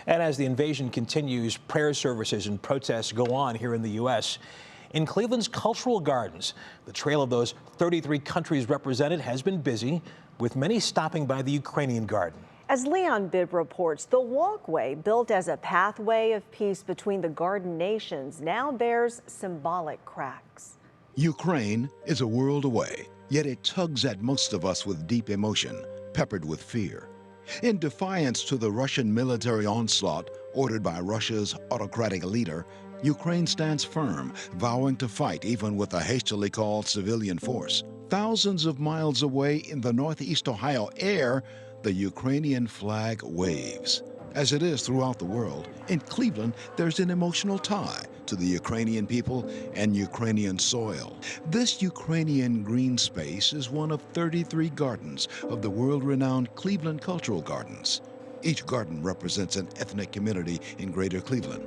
And as the invasion continues, prayer services and protests go on here in the U.S. In Cleveland's Cultural Gardens, the trail of those 33 countries represented has been busy, with many stopping by the Ukrainian garden. As Leon-Bibb reports, the walkway, built as a pathway of peace between the garden nations, now bears symbolic cracks. Ukraine is a world away, yet it tugs at most of us with deep emotion, peppered with fear. In defiance to the Russian military onslaught ordered by Russia's autocratic leader, Ukraine stands firm, vowing to fight even with a hastily called civilian force. Thousands of miles away in the Northeast Ohio air, the Ukrainian flag waves. As it is throughout the world, in Cleveland, there's an emotional tie to the Ukrainian people and Ukrainian soil. This Ukrainian greenspace is one of 33 gardens of the world-renowned Cleveland Cultural Gardens. Each garden represents an ethnic community in Greater Cleveland.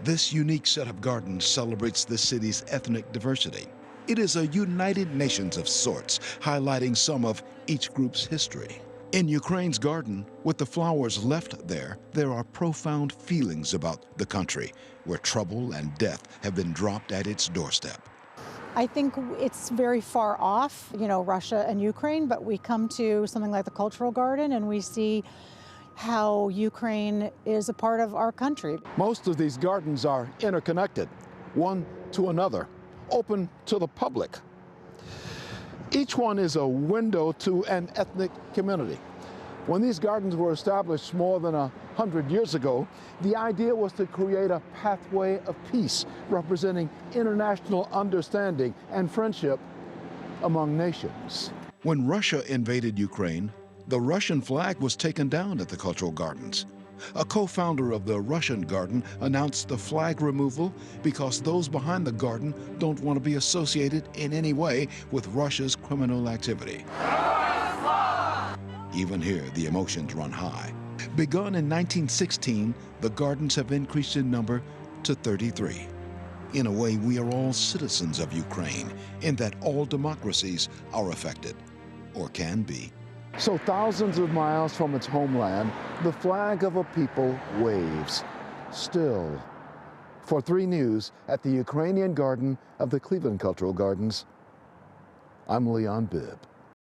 This unique set of gardens celebrates the city's ethnic diversity. It is a United Nations of sorts, highlighting some of each group's history. In Ukraine's garden, with the flowers left there, there are profound feelings about the country, where trouble and death have been dropped at its doorstep. I think it's very far off, Russia and Ukraine, but we come to something like the Cultural Garden and we see how Ukraine is a part of our country. Most of these gardens are interconnected, one to another, open to the public. Each one is a window to an ethnic community. When these gardens were established more than 100 years ago, the idea was to create a pathway of peace, representing international understanding and friendship among nations. When Russia invaded Ukraine, the Russian flag was taken down at the Cultural Gardens. A co-founder of the Russian garden announced the flag removal because those behind the garden don't want to be associated in any way with Russia's criminal activity. Even here, the emotions run high. Begun in 1916, the gardens have increased in number to 33. In a way, we are all citizens of Ukraine, in that all democracies are affected, or can be. So thousands of miles from its homeland, the flag of a people waves, still. For 3 News at the Ukrainian Garden of the Cleveland Cultural Gardens, I'm Leon-Bibb.